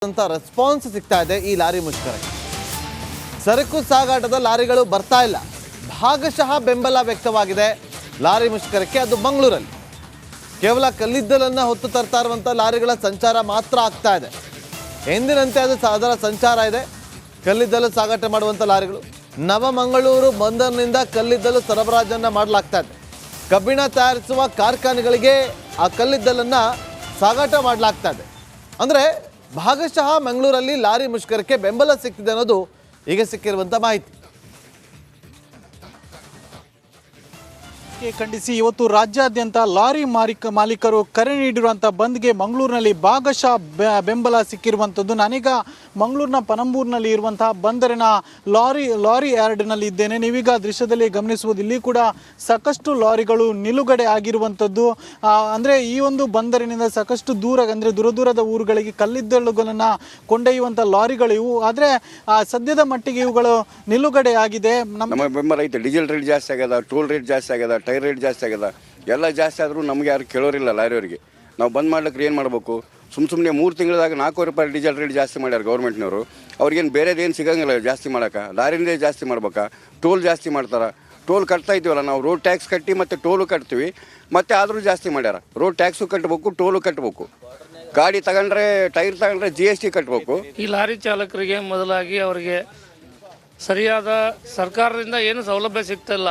ಅಂತ ರೆಸ್ಪಾನ್ಸ್ ಸಿಗ್ತಾ ಇದೆ ಈ ಲಾರಿ ಮುಷ್ಕರಕ್ಕೆ. ಸರಕು ಸಾಗಾಟದ ಲಾರಿಗಳು ಬರ್ತಾ ಇಲ್ಲ. ಭಾಗಶಃ ಬೆಂಬಲ ವ್ಯಕ್ತವಾಗಿದೆ ಲಾರಿ ಮುಷ್ಕರಕ್ಕೆ. ಅದು ಮಂಗಳೂರಲ್ಲಿ ಕೇವಲ ಕಲ್ಲಿದ್ದಲನ್ನು ಹೊತ್ತು ತರ್ತಾ ಇರುವಂಥ ಲಾರಿಗಳ ಸಂಚಾರ ಮಾತ್ರ ಆಗ್ತಾ ಇದೆ. ಎಂದಿನಂತೆ ಅದರ ಸಂಚಾರ ಇದೆ. ಕಲ್ಲಿದ್ದಲು ಸಾಗಾಟ ಮಾಡುವಂಥ ಲಾರಿಗಳು ನವಮಂಗಳೂರು ಬಂದರಿನಿಂದ ಕಲ್ಲಿದ್ದಲು ಸರಬರಾಜನ್ನು ಮಾಡಲಾಗ್ತಾ ಇದೆ. ಕಬ್ಬಿಣ ತಯಾರಿಸುವ ಕಾರ್ಖಾನೆಗಳಿಗೆ ಆ ಕಲ್ಲಿದ್ದಲನ್ನು ಸಾಗಾಟ ಮಾಡಲಾಗ್ತಾ ಇದೆ. ಅಂದರೆ ಭಾಗಶಃ ಮಂಗಳೂರಲ್ಲಿ ಲಾರಿ ಮುಷ್ಕರಕ್ಕೆ ಬೆಂಬಲ ಸಿಕ್ಕಿದೆ ಅನ್ನೋದು ಈಗ ಸಿಕ್ಕಿರುವಂಥ ಮಾಹಿತಿ. ಖಂಡಿಸಿ ಇವತ್ತು ರಾಜ್ಯಾದ್ಯಂತ ಲಾರಿ ಮಾಲೀಕರು ಕರೆ ನೀಡಿರುವಂಥ ಬಂದ್ಗೆ ಮಂಗಳೂರಿನಲ್ಲಿ ಭಾಗಶಃ ಬೆಂಬಲ ಸಿಕ್ಕಿರುವಂಥದ್ದು. ನಾನೀಗ ಮಂಗಳೂರಿನ ಪನಂಬೂರಿನಲ್ಲಿ ಇರುವಂತಹ ಬಂದರಿನ ಲಾರಿ ಯಾರ್ಡ್ನಲ್ಲಿ ಇದ್ದೇನೆ. ನೀವೀಗ ದೃಶ್ಯದಲ್ಲಿ ಗಮನಿಸುವುದು ಇಲ್ಲಿ ಕೂಡ ಸಾಕಷ್ಟು ಲಾರಿಗಳು ನಿಲುಗಡೆ ಆಗಿರುವಂಥದ್ದು. ಅಂದರೆ ಈ ಒಂದು ಬಂದರಿನಿಂದ ಸಾಕಷ್ಟು ದೂರದ ಊರುಗಳಿಗೆ ಕಲ್ಲಿದ್ದಲುಗಳನ್ನು ಕೊಂಡೊಯ್ಯುವಂಥ ಲಾರಿಗಳು ಇವು. ಆದರೆ ಸದ್ಯದ ಮಟ್ಟಿಗೆ ಇವುಗಳು ನಿಲುಗಡೆ ಆಗಿದೆ. ನಮ್ಮ ಬೆಂಬಲ ಐತೆ. ಡೀಸೆಲ್ ರೇಟ್ ಜಾಸ್ತಿ ಆಗ್ಯದ, ಟೋಲ್ ರೇಟ್ ಜಾಸ್ತಿ ಆಗ್ಯದ, ಟೈರ್ ರೇಟ್ ಜಾಸ್ತಿ ಆಗ್ಯದ. ಎಲ್ಲ ಜಾಸ್ತಿ ಆದರೂ ನಮಗೆ ಯಾರು ಕೇಳೋರಿಲ್ಲ ಲಾರಿಯವರಿಗೆ. ನಾವು ಬಂದ್ ಮಾಡ್ಲಿಕ್ಕೆ ಏನು ಮಾಡಬೇಕು? ಸುಮ್ಮನೆ 3 ತಿಂಗಳದಾಗ 4 ರೂಪಾಯಿ ಡೀಸೆಲ್ ರೇಟ್ ಜಾಸ್ತಿ ಮಾಡ್ಯಾರ ಗೌರ್ಮೆಂಟ್ನವರು. ಅವ್ರಿಗೇನು ಬೇರೆದೇನು ಸಿಗಂಗಿಲ್ಲ ಜಾಸ್ತಿ ಮಾಡೋಕೆ. ಲಾರಿನೇ ಜಾಸ್ತಿ ಮಾಡ್ಬೇಕಾ? ಟೋಲ್ ಜಾಸ್ತಿ ಮಾಡ್ತಾರೆ. ಟೋಲ್ ಕಟ್ತಾ ಇದ್ದೀವಲ್ಲ ನಾವು, ರೋಡ್ ಟ್ಯಾಕ್ಸ್ ಕಟ್ಟಿ ಮತ್ತು ಟೋಲು ಕಟ್ತೀವಿ. ಮತ್ತು ಆದರೂ ಜಾಸ್ತಿ ಮಾಡ್ಯಾರ. ರೋಡ್ ಟ್ಯಾಕ್ಸು ಕಟ್ಟಬೇಕು, ಟೋಲು ಕಟ್ಟಬೇಕು. ಗಾಡಿ ತಗೊಂಡ್ರೆ, ಟೈರ್ ತಗೊಂಡ್ರೆ GST ಕಟ್ಟಬೇಕು. ಈ ಲಾರಿ ಚಾಲಕರಿಗೆ ಮೊದಲಾಗಿ ಅವರಿಗೆ ಸರಿಯಾದ ಸರ್ಕಾರದಿಂದ ಏನು ಸೌಲಭ್ಯ ಸಿಗ್ತಿಲ್ಲ.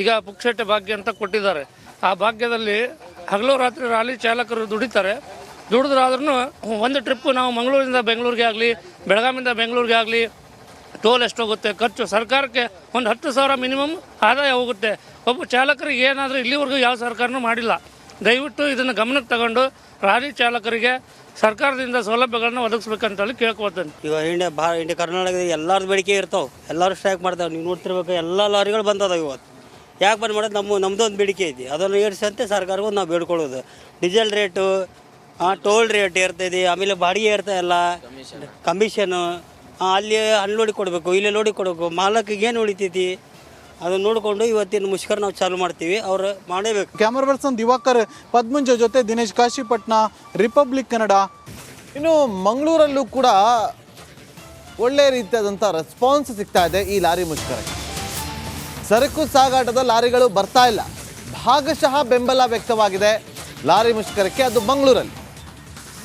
ಈಗ ಪುಕ್ಷಟೆ ಭಾಗ್ಯ ಅಂತ ಕೊಟ್ಟಿದ್ದಾರೆ. ಆ ಭಾಗ್ಯದಲ್ಲಿ ಹಗಲು ರಾತ್ರಿ ಲಾರಿ ಚಾಲಕರು ದುಡಿತಾರೆ. ದುಡಿದ್ರಾದ್ರೂ ಒಂದು ಟ್ರಿಪ್ಪು ನಾವು ಮಂಗಳೂರಿಂದ ಬೆಂಗಳೂರಿಗೆ ಆಗಲಿ, ಬೆಳಗಾವಿಯಿಂದ ಬೆಂಗಳೂರಿಗೆ ಆಗಲಿ ಟೋಲ್ ಎಷ್ಟೋಗುತ್ತೆ ಖರ್ಚು? ಸರ್ಕಾರಕ್ಕೆ ಒಂದು 10,000 ಮಿನಿಮಮ್ ಆದಾಯ ಹೋಗುತ್ತೆ. ಒಬ್ಬ ಚಾಲಕರಿಗೆ ಏನಾದರೂ ಇಲ್ಲಿವರೆಗೂ ಯಾವ ಸರ್ಕಾರನೂ ಮಾಡಿಲ್ಲ. ದಯವಿಟ್ಟು ಇದನ್ನು ಗಮನಕ್ಕೆ ತಗೊಂಡು ಲಾರಿ ಚಾಲಕರಿಗೆ ಸರ್ಕಾರದಿಂದ ಸೌಲಭ್ಯಗಳನ್ನ ಒದಗಿಸ್ಬೇಕಂತೇಳಿ ಕೇಳ್ಕೊಳ್ತೇನೆ. ಈಗ ಇಂಡಿಯಾ ಕರ್ನಾಟಕದ ಎಲ್ಲರದ್ದು ಬೇಡಿಕೆ ಇರ್ತಾವೆ. ಎಲ್ಲರೂ ಸ್ಟ್ರೈಕ್ ಮಾಡ್ತಾವೆ. ನೀವು ನೋಡ್ತಿರ್ಬೇಕು, ಎಲ್ಲ ಲಾರಿಗಳು ಬಂದದ ಇವತ್ತು. ಯಾಕೆ ಬಂದು ಮಾಡೋದು? ನಮ್ಮದೊಂದು ಬೇಡಿಕೆ ಐತಿ, ಅದನ್ನು ಏರಿಸಂತೆ ಸರ್ಕಾರಕ್ಕೂ ನಾವು ಬೇಡ್ಕೊಳ್ಳೋದು. ಡೀಸೆಲ್ ರೇಟು, ಟೋಲ್ ರೇಟ್ ಇರ್ತದೆ, ಆಮೇಲೆ ಬಾಡಿಗೆ ಇರ್ತಾಯಿಲ್ಲ, ಕಮಿಷನು, ಅಲ್ಲಿ ಲೋಡಿ ಕೊಡಬೇಕು, ಇಲ್ಲಿ ಲೋಡಿ ಕೊಡಬೇಕು. ಮಾಲಕಿಗೆ ಏನು ಉಳಿತೈತಿ ಅದನ್ನು ನೋಡಿಕೊಂಡು ಇವತ್ತಿನ ಮುಷ್ಕರ ನಾವು ಚಾಲು ಮಾಡ್ತೀವಿ. ಅವ್ರು ಮಾಡಬೇಕು. ಕ್ಯಾಮರಾ ಪರ್ಸನ್ ದಿವಾಕರ್ ಪದ್ಮಂಜ ಜೊತೆ ದಿನೇಶ್ ಕಾಶಿಪಟ್ನ, ರಿಪಬ್ಲಿಕ್ ಕನ್ನಡ. ಇನ್ನು ಮಂಗಳೂರಲ್ಲೂ ಕೂಡ ಒಳ್ಳೆಯ ರೀತಿಯಾದಂಥ ರೆಸ್ಪಾನ್ಸ್ ಸಿಗ್ತಾ ಇದೆ ಈ ಲಾರಿ ಮುಷ್ಕರಕ್ಕೆ. ಸರಕು ಸಾಗಾಟದ ಲಾರಿಗಳು ಬರ್ತಾ ಇಲ್ಲ. ಭಾಗಶಃ ಬೆಂಬಲ ವ್ಯಕ್ತವಾಗಿದೆ ಲಾರಿ ಮುಷ್ಕರಕ್ಕೆ. ಅದು ಮಂಗಳೂರಲ್ಲಿ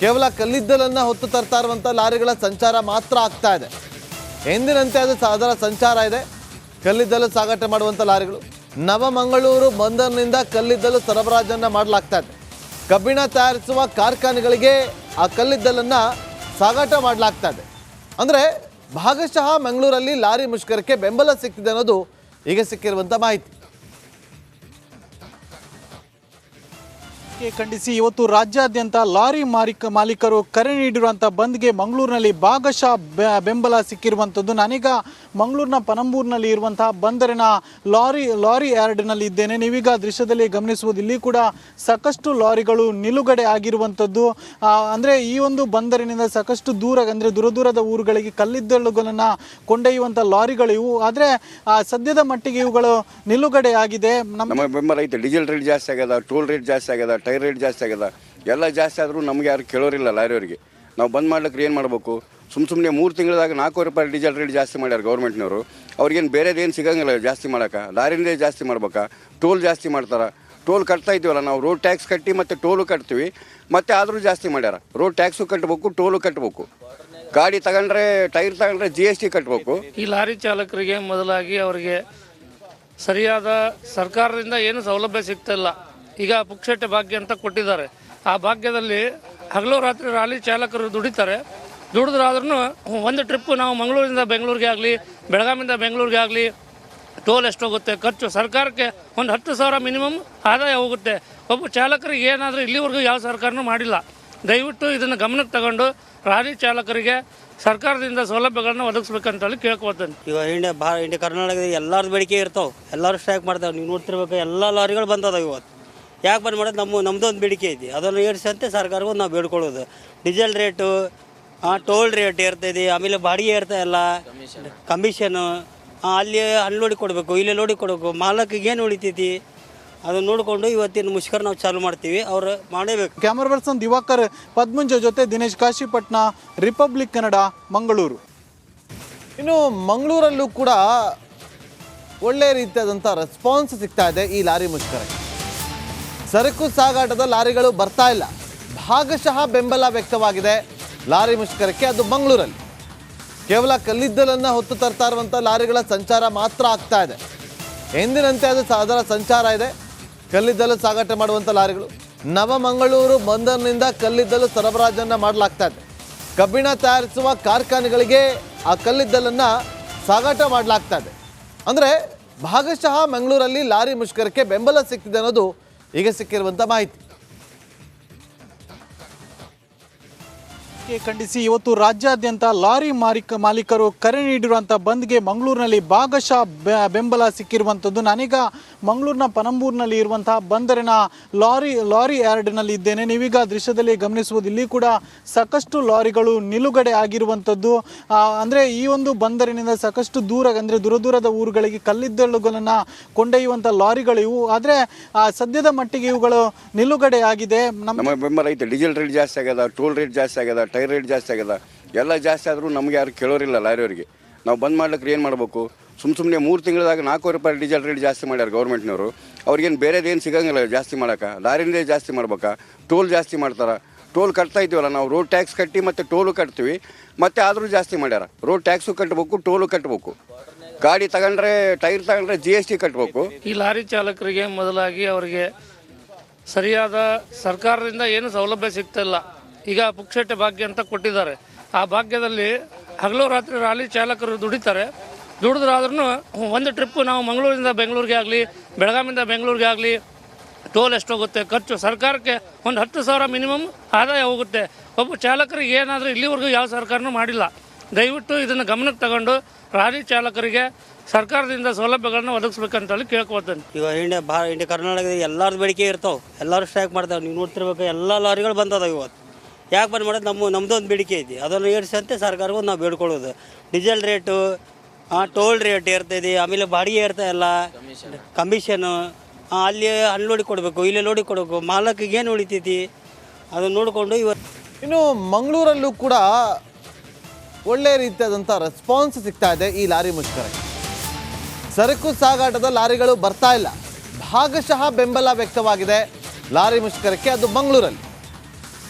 ಕೇವಲ ಕಲ್ಲಿದ್ದಲನ್ನು ಹೊತ್ತು ತರ್ತಾ ಇರುವಂಥ ಲಾರಿಗಳ ಸಂಚಾರ ಮಾತ್ರ ಆಗ್ತಾ ಇದೆ. ಎಂದಿನಂತೆ ಅದರ ಸಂಚಾರ ಇದೆ. ಕಲ್ಲಿದ್ದಲು ಸಾಗಾಟ ಮಾಡುವಂಥ ಲಾರಿಗಳು ನವಮಂಗಳೂರು ಬಂದರಿನಿಂದ ಕಲ್ಲಿದ್ದಲು ಸರಬರಾಜನ್ನು ಮಾಡಲಾಗ್ತಾ ಇದೆ. ಕಬ್ಬಿಣ ತಯಾರಿಸುವ ಕಾರ್ಖಾನೆಗಳಿಗೆ ಆ ಕಲ್ಲಿದ್ದಲನ್ನು ಸಾಗಾಟ ಮಾಡಲಾಗ್ತಾ ಇದೆ. ಅಂದರೆ ಭಾಗಶಃ ಮಂಗಳೂರಲ್ಲಿ ಲಾರಿ ಮುಷ್ಕರಕ್ಕೆ ಬೆಂಬಲ ಸಿಕ್ಕಿದೆ ಅನ್ನೋದು ಈಗ ಸಿಕ್ಕಿರುವಂಥ ಮಾಹಿತಿ. ಖಂಡಿಸಿ ಇವತ್ತು ರಾಜ್ಯಾದ್ಯಂತ ಲಾರಿ ಮಾಲೀಕರು ಕರೆ ನೀಡಿರುವಂಥ ಬಂದ್ಗೆ ಮಂಗಳೂರಿನಲ್ಲಿ ಭಾಗಶಃ ಬೆಂಬಲ ಸಿಕ್ಕಿರುವಂಥದ್ದು. ನಾನೀಗ ಮಂಗಳೂರಿನ ಪನಂಬೂರಿನಲ್ಲಿ ಇರುವಂತಹ ಬಂದರಿನ ಲಾರಿ ಯಾರ್ಡ್ನಲ್ಲಿ ಇದ್ದೇನೆ. ನೀವೀಗ ದೃಶ್ಯದಲ್ಲಿ ಗಮನಿಸುವುದು ಇಲ್ಲಿ ಕೂಡ ಸಾಕಷ್ಟು ಲಾರಿಗಳು ನಿಲುಗಡೆ ಆಗಿರುವಂಥದ್ದು. ಅಂದರೆ ಈ ಒಂದು ಬಂದರಿನಿಂದ ಸಾಕಷ್ಟು ದೂರದ ಊರುಗಳಿಗೆ ಕಲ್ಲಿದ್ದಲುಗಳನ್ನು ಕೊಂಡೊಯ್ಯುವಂಥ ಲಾರಿಗಳು ಇವು. ಆದರೆ ಸದ್ಯದ ಮಟ್ಟಿಗೆ ಇವುಗಳು ನಿಲುಗಡೆ ಆಗಿದೆ. ನಮ್ಮ ಬೆಂಬಲ ಐತೆ. ಡೀಸೆಲ್ ರೇಟ್ ಜಾಸ್ತಿ ಆಗ್ಯದ, ಟೋಲ್ ರೇಟ್ ಜಾಸ್ತಿ ಆಗ್ಯದ, ಟೈರ್ ರೇಟ್ ಜಾಸ್ತಿ ಆಗ್ಯದ. ಎಲ್ಲ ಜಾಸ್ತಿ ಆದರೂ ನಮಗೆ ಯಾರು ಕೇಳೋರಿಲ್ಲ ಲಾರಿಯವರಿಗೆ. ನಾವು ಬಂದ್ ಮಾಡ್ಲಿಕ್ಕೆ ಏನು ಮಾಡಬೇಕು? ಸುಮ್ಮನೆ 3 ತಿಂಗಳದಾಗ 4 ರೂಪಾಯಿ ಡೀಸೆಲ್ ರೇಟ್ ಜಾಸ್ತಿ ಮಾಡ್ಯಾರ ಗೌರ್ಮೆಂಟ್ನವರು. ಅವ್ರಿಗೇನು ಬೇರೆದೇನು ಸಿಗಂಗಿಲ್ಲ ಜಾಸ್ತಿ ಮಾಡೋಕೆ. ಲಾರಿನೇ ಜಾಸ್ತಿ ಮಾಡ್ಬೇಕಾ? ಟೋಲ್ ಜಾಸ್ತಿ ಮಾಡ್ತಾರೆ. ಟೋಲ್ ಕಟ್ತಾ ಇದ್ದೀವಲ್ಲ ನಾವು, ರೋಡ್ ಟ್ಯಾಕ್ಸ್ ಕಟ್ಟಿ ಮತ್ತು ಟೋಲು ಕಟ್ತೀವಿ. ಮತ್ತು ಆದರೂ ಜಾಸ್ತಿ ಮಾಡ್ಯಾರ. ರೋಡ್ ಟ್ಯಾಕ್ಸು ಕಟ್ಟಬೇಕು, ಟೋಲು ಕಟ್ಟಬೇಕು. ಗಾಡಿ ತಗೊಂಡ್ರೆ, ಟೈರ್ ತಗೊಂಡ್ರೆ GST ಕಟ್ಟಬೇಕು. ಈ ಲಾರಿ ಚಾಲಕರಿಗೆ ಮೊದಲಾಗಿ ಅವರಿಗೆ ಸರಿಯಾದ ಸರ್ಕಾರದಿಂದ ಏನು ಸೌಲಭ್ಯ ಸಿಗ್ತಿಲ್ಲ. ಈಗ ಪುಕ್ಷಟೆ ಭಾಗ್ಯ ಅಂತ ಕೊಟ್ಟಿದ್ದಾರೆ. ಆ ಭಾಗ್ಯದಲ್ಲಿ ಹಗಲು ರಾತ್ರಿ ಲಾರಿ ಚಾಲಕರು ದುಡಿತಾರೆ. ದುಡಿದ್ರಾದ್ರೂ ಒಂದು ಟ್ರಿಪ್ಪು ನಾವು ಮಂಗಳೂರಿಂದ ಬೆಂಗಳೂರಿಗೆ ಆಗಲಿ, ಬೆಳಗಾವಿಯಿಂದ ಬೆಂಗಳೂರಿಗೆ ಆಗಲಿ ಟೋಲ್ ಎಷ್ಟೋಗುತ್ತೆ ಖರ್ಚು? ಸರ್ಕಾರಕ್ಕೆ ಒಂದು 10,000 ಮಿನಿಮಮ್ ಆದಾಯ ಹೋಗುತ್ತೆ. ಒಬ್ಬ ಚಾಲಕರಿಗೆ ಏನಾದರೂ ಇಲ್ಲಿವರೆಗೂ ಯಾವ ಸರ್ಕಾರನೂ ಮಾಡಿಲ್ಲ. ದಯವಿಟ್ಟು ಇದನ್ನು ಗಮನಕ್ಕೆ ತಗೊಂಡು ಲಾರಿ ಚಾಲಕರಿಗೆ ಸರ್ಕಾರದಿಂದ ಸೌಲಭ್ಯಗಳನ್ನ ಒದಗಿಸ್ಬೇಕಂತೇಳಿ ಕೇಳ್ಕೊಳ್ತೇನೆ. ಈಗ ಇಂಡಿಯಾ ಕರ್ನಾಟಕದ ಎಲ್ಲರದ್ದು ಬೇಡಿಕೆ ಇರ್ತಾವೆ. ಎಲ್ಲರೂ ಸ್ಟ್ರೈಕ್ ಮಾಡ್ತಾವೆ. ನೀವು ನೋಡ್ತಿರ್ಬೇಕು, ಎಲ್ಲ ಲಾರಿಗಳು ಬಂದದ ಇವತ್ತು. ಯಾಕೆ ಬಂದು ಮಾಡೋದು? ನಮ್ಮದೊಂದು ಬೇಡಿಕೆ ಐತಿ, ಅದನ್ನು ಏರಿಸಂತೆ ಸರ್ಕಾರಕ್ಕೂ ನಾವು ಬೇಡ್ಕೊಳ್ಳೋದು. ಡೀಸೆಲ್ ರೇಟು, ಟೋಲ್ ರೇಟ್ ಇರ್ತದೆ, ಆಮೇಲೆ ಬಾಡಿಗೆ ಇರ್ತಾಯಿಲ್ಲ, ಕಮಿಷನು, ಅಲ್ಲಿ ಲೋಡಿ ಕೊಡಬೇಕು, ಇಲ್ಲಿ ಲೋಡಿ ಕೊಡಬೇಕು. ಮಾಲಕಿಗೆ ಏನು ಉಳಿತೈತಿ ಅದನ್ನು ನೋಡಿಕೊಂಡು ಇವತ್ತಿನ ಮುಷ್ಕರ ನಾವು ಚಾಲು ಮಾಡ್ತೀವಿ, ಅವ್ರು ಮಾಡೇಬೇಕು. ಕ್ಯಾಮರಾ ಪರ್ಸನ್ ದಿವಾಕರ್ ಪದ್ಮಂಜ ಜೊತೆ ದಿನೇಶ್ ಕಾಶಿಪಟ್ನ, ರಿಪಬ್ಲಿಕ್ ಕನ್ನಡ, ಮಂಗಳೂರು. ಇನ್ನು ಮಂಗಳೂರಲ್ಲೂ ಕೂಡ ಒಳ್ಳೆ ರೀತಿಯಾದಂಥ ರೆಸ್ಪಾನ್ಸ್ ಸಿಗ್ತಾ ಇದೆ ಈ ಲಾರಿ ಮುಷ್ಕರಕ್ಕೆ. ಸರಕು ಸಾಗಾಟದ ಲಾರಿಗಳು ಬರ್ತಾ ಇಲ್ಲ, ಭಾಗಶಃ ಬೆಂಬಲ ವ್ಯಕ್ತವಾಗಿದೆ ಲಾರಿ ಮುಷ್ಕರಕ್ಕೆ. ಅದು ಮಂಗಳೂರಲ್ಲಿ ಕೇವಲ ಕಲ್ಲಿದ್ದಲನ್ನು ಹೊತ್ತು ತರ್ತಾ ಇರುವಂಥ ಲಾರಿಗಳ ಸಂಚಾರ ಮಾತ್ರ ಆಗ್ತಾ ಇದೆ. ಎಂದಿನಂತೆ ಅದರ ಸಂಚಾರ ಇದೆ. ಕಲ್ಲಿದ್ದಲು ಸಾಗಾಟ ಮಾಡುವಂಥ ಲಾರಿಗಳು ನವಮಂಗಳೂರು ಬಂದರಿನಿಂದ ಕಲ್ಲಿದ್ದಲು ಸರಬರಾಜನ್ನು ಮಾಡಲಾಗ್ತಾ ಇದೆ. ಕಬ್ಬಿಣ ತಯಾರಿಸುವ ಕಾರ್ಖಾನೆಗಳಿಗೆ ಆ ಕಲ್ಲಿದ್ದಲನ್ನು ಸಾಗಾಟ ಮಾಡಲಾಗ್ತಾ ಇದೆ. ಅಂದರೆ ಭಾಗಶಃ ಮಂಗಳೂರಲ್ಲಿ ಲಾರಿ ಮುಷ್ಕರಕ್ಕೆ ಬೆಂಬಲ ಸಿಕ್ತಿದೆ ಅನ್ನೋದು ಈಗ ಸಿಕ್ಕಿರುವಂಥ ಮಾಹಿತಿ. ಖಂಡಿಸಿ ಇವತ್ತು ರಾಜ್ಯಾದ್ಯಂತ ಲಾರಿ ಮಾಲೀಕರು ಕರೆ ನೀಡಿರುವಂಥ ಬಂದ್ಗೆ ಮಂಗಳೂರಿನಲ್ಲಿ ಭಾಗಶಃ ಬೆಂಬಲ ಸಿಕ್ಕಿರುವಂಥದ್ದು. ನಾನೀಗ ಮಂಗಳೂರಿನ ಪನಂಬೂರಿನಲ್ಲಿ ಇರುವಂತಹ ಬಂದರಿನ ಲಾರಿ ಯಾರ್ಡ್ನಲ್ಲಿ ಇದ್ದೇನೆ. ನೀವೀಗ ದೃಶ್ಯದಲ್ಲಿ ಗಮನಿಸುವುದು, ಇಲ್ಲಿ ಕೂಡ ಸಾಕಷ್ಟು ಲಾರಿಗಳು ನಿಲುಗಡೆ ಆಗಿರುವಂಥದ್ದು. ಅಂದರೆ ಈ ಒಂದು ಬಂದರಿನಿಂದ ಸಾಕಷ್ಟು ದೂರದ ಊರುಗಳಿಗೆ ಕಲ್ಲಿದ್ದಲುಗಳನ್ನು ಕೊಂಡೊಯ್ಯುವಂಥ ಲಾರಿಗಳು ಇವು. ಆದರೆ ಸದ್ಯದ ಮಟ್ಟಿಗೆ ಇವುಗಳು ನಿಲುಗಡೆ ಆಗಿದೆ. ನಮ್ಮ ಬೆಂಬಲ ಐತೆ. ಡೀಸೆಲ್ ರೇಟ್ ಜಾಸ್ತಿ ಆಗ್ಯದ, ಟೋಲ್ ರೇಟ್ ಜಾಸ್ತಿ ಆಗ್ಯದ, ಟೈರ್ ರೇಟ್ ಜಾಸ್ತಿ ಆಗ್ಯದ, ಎಲ್ಲ ಜಾಸ್ತಿ ಆದರೂ ನಮಗೆ ಯಾರು ಕೇಳೋರಿಲ್ಲ ಲಾರಿಯವರಿಗೆ. ನಾವು ಬಂದ್ ಮಾಡ್ಲಿಕ್ಕೆ ಏನು ಮಾಡಬೇಕು? ಸುಮ್ಮನೆ 3 ತಿಂಗಳದಾಗ 4 ರೂಪಾಯಿ ಡೀಸೆಲ್ ರೇಟ್ ಜಾಸ್ತಿ ಮಾಡ್ಯಾರ ಗೌರ್ಮೆಂಟ್ನವರು. ಅವ್ರಿಗೇನು ಬೇರೆದೇನು ಸಿಗಂಗಿಲ್ಲ ಜಾಸ್ತಿ ಮಾಡೋಕೆ. ಲಾರಿನೇ ಜಾಸ್ತಿ ಮಾಡ್ಬೇಕಾ? ಟೋಲ್ ಜಾಸ್ತಿ ಮಾಡ್ತಾರೆ. ಟೋಲ್ ಕಟ್ತಾ ಇದ್ದೀವಲ್ಲ ನಾವು, ರೋಡ್ ಟ್ಯಾಕ್ಸ್ ಕಟ್ಟಿ ಮತ್ತು ಟೋಲು ಕಟ್ತೀವಿ, ಮತ್ತು ಆದರೂ ಜಾಸ್ತಿ ಮಾಡ್ಯಾರ. ರೋಡ್ ಟ್ಯಾಕ್ಸು ಕಟ್ಟಬೇಕು, ಟೋಲು ಕಟ್ಟಬೇಕು. ಗಾಡಿ ತಗೊಂಡ್ರೆ, ಟೈರ್ ತಗೊಂಡ್ರೆ GST ಕಟ್ಟಬೇಕು. ಈ ಲಾರಿ ಚಾಲಕರಿಗೆ ಮೊದಲಾಗಿ ಅವರಿಗೆ ಸರಿಯಾದ ಸರ್ಕಾರದಿಂದ ಏನು ಸೌಲಭ್ಯ ಸಿಗ್ತಿಲ್ಲ. ಈಗ ಪುಕ್ಷಟೆ ಭಾಗ್ಯ ಅಂತ ಕೊಟ್ಟಿದ್ದಾರೆ. ಆ ಭಾಗ್ಯದಲ್ಲಿ ಹಗಲು ರಾತ್ರಿ ಲಾರಿ ಚಾಲಕರು ದುಡಿದ್ರಾದ್ರೂ ಒಂದು ಟ್ರಿಪ್ಪು ನಾವು ಮಂಗಳೂರಿಂದ ಬೆಂಗಳೂರಿಗೆ ಆಗಲಿ, ಬೆಳಗಾವಿಯಿಂದ ಬೆಂಗಳೂರಿಗೆ ಆಗಲಿ ಟೋಲ್ ಎಷ್ಟೋಗುತ್ತೆ ಖರ್ಚು, ಸರ್ಕಾರಕ್ಕೆ ಒಂದು 10,000 ಮಿನಿಮಮ್ ಆದಾಯ ಹೋಗುತ್ತೆ. ಒಬ್ಬ ಚಾಲಕರಿಗೆ ಏನಾದರೂ ಇಲ್ಲಿವರೆಗೂ ಯಾವ ಸರ್ಕಾರನೂ ಮಾಡಿಲ್ಲ. ದಯವಿಟ್ಟು ಇದನ್ನು ಗಮನಕ್ಕೆ ತಗೊಂಡು ಲಾರಿ ಚಾಲಕರಿಗೆ ಸರ್ಕಾರದಿಂದ ಸೌಲಭ್ಯಗಳನ್ನ ಒದಗಿಸ್ಬೇಕಂತೇಳಿ ಕೇಳ್ಕೊಳ್ತೇನೆ. ಈಗ ಇಂಡಿಯಾ ಕರ್ನಾಟಕದ ಎಲ್ಲರದ್ದು ಬೇಡಿಕೆ ಇರ್ತಾವೆ, ಎಲ್ಲರೂ ಸ್ಟ್ರೈಕ್ ಮಾಡ್ತಾವೆ. ನೀವು ನೋಡ್ತಿರ್ಬೇಕು, ಎಲ್ಲ ಲಾರಿಗಳು ಬಂದದಾವೆ ಇವತ್ತು. ಯಾಕೆ ಬಂದ್ ಮಾಡೋದು? ನಮ್ಮದೊಂದು ಬೇಡಿಕೆ ಐತಿ, ಅದನ್ನು ಏರಿಸಂತೆ ಸರ್ಕಾರಕ್ಕೂ ನಾವು ಬೇಡ್ಕೊಳ್ಳೋದು. ಡೀಸೆಲ್ ರೇಟು, ಟೋಲ್ ರೇಟ್ ಇರ್ತೈತಿ, ಆಮೇಲೆ ಬಾಡಿಗೆ ಇರ್ತಾಯಿಲ್ಲ, ಕಮಿಷನು, ಅಲ್ಲಿ ಲೋಡಿ ಕೊಡಬೇಕು, ಇಲ್ಲಿ ಲೋಡಿ ಕೊಡಬೇಕು, ಮಾಲಕಿಗೆ ಏನು ಉಳಿತೈತಿ ಅದನ್ನು ನೋಡಿಕೊಂಡು ಇವತ್ತು. ಇನ್ನು ಮಂಗಳೂರಲ್ಲೂ ಕೂಡ ಒಳ್ಳೆ ರೀತಿಯಾದಂಥ ರೆಸ್ಪಾನ್ಸ್ ಸಿಗ್ತಾ ಇದೆ ಈ ಲಾರಿ ಮುಷ್ಕರಕ್ಕೆ. ಸರಕು ಸಾಗಾಟದ ಲಾರಿಗಳು ಬರ್ತಾ ಇಲ್ಲ, ಭಾಗಶಃ ಬೆಂಬಲ ವ್ಯಕ್ತವಾಗಿದೆ ಲಾರಿ ಮುಷ್ಕರಕ್ಕೆ. ಅದು ಮಂಗಳೂರಲ್ಲಿ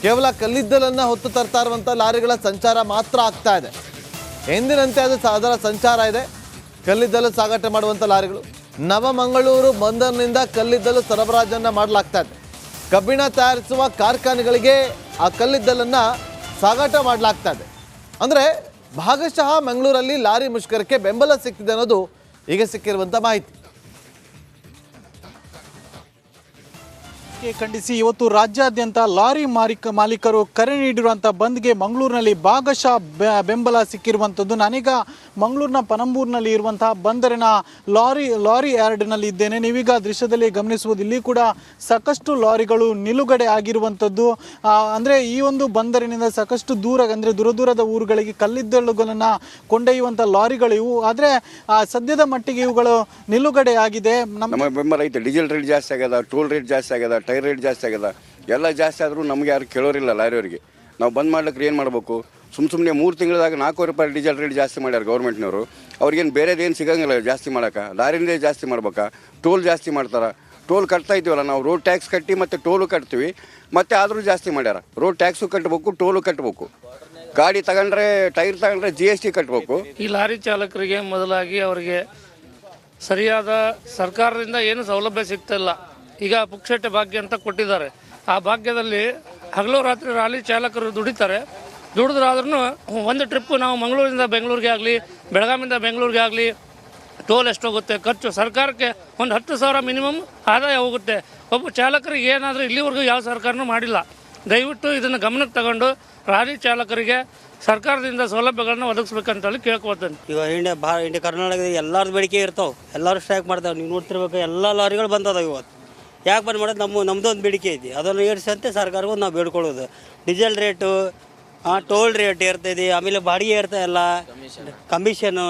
ಕೇವಲ ಕಲ್ಲಿದ್ದಲನ್ನು ಹೊತ್ತು ತರ್ತಾ ಇರುವಂಥ ಲಾರಿಗಳ ಸಂಚಾರ ಮಾತ್ರ ಆಗ್ತಾ ಇದೆ. ಎಂದಿನಂತೆ ಅದರ ಸಂಚಾರ ಇದೆ. ಕಲ್ಲಿದ್ದಲು ಸಾಗಾಟ ಮಾಡುವಂಥ ಲಾರಿಗಳು ನವಮಂಗಳೂರು ಬಂದರಿನಿಂದ ಕಲ್ಲಿದ್ದಲು ಸರಬರಾಜನ್ನು ಮಾಡಲಾಗ್ತಾ ಇದೆ. ಕಬ್ಬಿಣ ತಯಾರಿಸುವ ಕಾರ್ಖಾನೆಗಳಿಗೆ ಆ ಕಲ್ಲಿದ್ದಲನ್ನು ಸಾಗಾಟ ಮಾಡಲಾಗ್ತಾ ಇದೆ. ಅಂದರೆ ಭಾಗಶಃ ಮಂಗಳೂರಲ್ಲಿ ಲಾರಿ ಮುಷ್ಕರಕ್ಕೆ ಬೆಂಬಲ ಸಿಕ್ತಿದೆ ಅನ್ನೋದು ಈಗ ಸಿಕ್ಕಿರುವಂಥ ಮಾಹಿತಿ. ಖಂಡಿಸಿ ಇವತ್ತು ರಾಜ್ಯಾದ್ಯಂತ ಲಾರಿ ಮಾಲೀಕರು ಕರೆ ನೀಡಿರುವಂಥ ಬಂದ್ಗೆ ಮಂಗಳೂರಿನಲ್ಲಿ ಭಾಗಶಃ ಬೆಂಬಲ ಸಿಕ್ಕಿರುವಂಥದ್ದು. ನಾನೀಗ ಮಂಗಳೂರಿನ ಪನಂಬೂರಿನಲ್ಲಿ ಇರುವಂತಹ ಬಂದರಿನ ಲಾರಿ ಯಾರ್ಡ್ನಲ್ಲಿ ಇದ್ದೇನೆ. ನೀವೀಗ ದೃಶ್ಯದಲ್ಲಿ ಗಮನಿಸುವುದು, ಇಲ್ಲಿ ಕೂಡ ಸಾಕಷ್ಟು ಲಾರಿಗಳು ನಿಲುಗಡೆ ಆಗಿರುವಂಥದ್ದು. ಅಂದರೆ ಈ ಒಂದು ಬಂದರಿನಿಂದ ಸಾಕಷ್ಟು ದೂರದ ಊರುಗಳಿಗೆ ಕಲ್ಲಿದ್ದಲುಗಳನ್ನು ಕೊಂಡೊಯ್ಯುವಂಥ ಲಾರಿಗಳು ಇವು. ಆದರೆ ಸದ್ಯದ ಮಟ್ಟಿಗೆ ಇವುಗಳು ನಿಲುಗಡೆ ಆಗಿದೆ. ನಮ್ಮ ಬೆಂಬಲ ಐತೆ. ಡೀಸೆಲ್ ರೇಟ್ ಜಾಸ್ತಿ ಆಗ್ಯದ, ಟೋಲ್ ರೇಟ್ ಜಾಸ್ತಿ ಆಗ್ಯದ, ಟೈರ್ ರೇಟ್ ಜಾಸ್ತಿ ಆಗ್ಯದ, ಎಲ್ಲ ಜಾಸ್ತಿ ಆದರೂ ನಮಗೆ ಯಾರು ಕೇಳೋರಿಲ್ಲ ಲಾರಿಯವರಿಗೆ. ನಾವು ಬಂದ್ ಮಾಡ್ಲಿಕ್ಕೆ ಏನು ಮಾಡಬೇಕು? ಸುಮ್ಮನೆ 3 ತಿಂಗಳದಾಗ 4 ರೂಪಾಯಿ ಡೀಸೆಲ್ ರೇಟ್ ಜಾಸ್ತಿ ಮಾಡ್ಯಾರ ಗೌರ್ಮೆಂಟ್ನವರು. ಅವ್ರಿಗೇನು ಬೇರೆದೇನು ಸಿಗಂಗಿಲ್ಲ ಜಾಸ್ತಿ ಮಾಡೋಕೆ. ಲಾರಿನೇ ಜಾಸ್ತಿ ಮಾಡ್ಬೇಕಾ? ಟೋಲ್ ಜಾಸ್ತಿ ಮಾಡ್ತಾರೆ. ಟೋಲ್ ಕಟ್ತಾ ಇದ್ದೀವಲ್ಲ ನಾವು, ರೋಡ್ ಟ್ಯಾಕ್ಸ್ ಕಟ್ಟಿ ಮತ್ತು ಟೋಲು ಕಟ್ತೀವಿ, ಮತ್ತು ಆದರೂ ಜಾಸ್ತಿ ಮಾಡ್ಯಾರ. ರೋಡ್ ಟ್ಯಾಕ್ಸು ಕಟ್ಟಬೇಕು, ಟೋಲು ಕಟ್ಟಬೇಕು. ಗಾಡಿ ತಗೊಂಡ್ರೆ, ಟೈರ್ ತಗೊಂಡ್ರೆ GST ಕಟ್ಟಬೇಕು. ಈ ಲಾರಿ ಚಾಲಕರಿಗೆ ಮೊದಲಾಗಿ ಅವರಿಗೆ ಸರಿಯಾದ ಸರ್ಕಾರದಿಂದ ಏನು ಸೌಲಭ್ಯ ಸಿಗ್ತಿಲ್ಲ. ಈಗ ಪುಕ್ಷಟೆ ಭಾಗ್ಯ ಅಂತ ಕೊಟ್ಟಿದ್ದಾರೆ. ಆ ಭಾಗ್ಯದಲ್ಲಿ ಹಗಲು ರಾತ್ರಿ ಲಾರಿ ಚಾಲಕರು ದುಡಿದ್ರಾದ್ರೂ ಒಂದು ಟ್ರಿಪ್ಪು ನಾವು ಮಂಗಳೂರಿಂದ ಬೆಂಗಳೂರಿಗೆ ಆಗಲಿ, ಬೆಳಗಾವಿಯಿಂದ ಬೆಂಗಳೂರಿಗೆ ಆಗಲಿ ಟೋಲ್ ಎಷ್ಟೋಗುತ್ತೆ ಖರ್ಚು, ಸರ್ಕಾರಕ್ಕೆ ಒಂದು 10,000 ಮಿನಿಮಮ್ ಆದಾಯ ಹೋಗುತ್ತೆ. ಒಬ್ಬ ಚಾಲಕರಿಗೆ ಏನಾದರೂ ಇಲ್ಲಿವರೆಗೂ ಯಾವ ಸರ್ಕಾರನೂ ಮಾಡಿಲ್ಲ. ದಯವಿಟ್ಟು ಇದನ್ನು ಗಮನಕ್ಕೆ ತಗೊಂಡು ಲಾರಿ ಚಾಲಕರಿಗೆ ಸರ್ಕಾರದಿಂದ ಸೌಲಭ್ಯಗಳನ್ನ ಒದಗಿಸ್ಬೇಕಂತೇಳಿ ಕೇಳ್ಕೊಳ್ತೇನೆ. ಈಗ ಇಂಡಿಯಾ ಕರ್ನಾಟಕದ ಎಲ್ಲರದ್ದು ಬೇಡಿಕೆ ಇರ್ತಾವೆ, ಎಲ್ಲರೂ ಸ್ಟ್ರೈಕ್ ಮಾಡ್ತಾವೆ. ನೀವು ನೋಡ್ತಿರ್ಬೇಕು, ಎಲ್ಲ ಲಾರಿಗಳು ಬಂದದಾವೆ ಇವತ್ತು. ಯಾಕೆ ಬಂದ್ ಮಾಡೋದು? ನಮ್ಮದೊಂದು ಬೇಡಿಕೆ ಐತಿ, ಅದನ್ನು ಏರಿಸಂತೆ ಸರ್ಕಾರಕ್ಕೂ ನಾವು ಬೇಡ್ಕೊಳ್ಳೋದು. ಡೀಸೆಲ್ ರೇಟು, ಟೋಲ್ ರೇಟ್ ಇರ್ತೈತಿ, ಆಮೇಲೆ ಬಾಡಿಗೆ ಇರ್ತಾಯಿಲ್ಲ, ಕಮಿಷನು,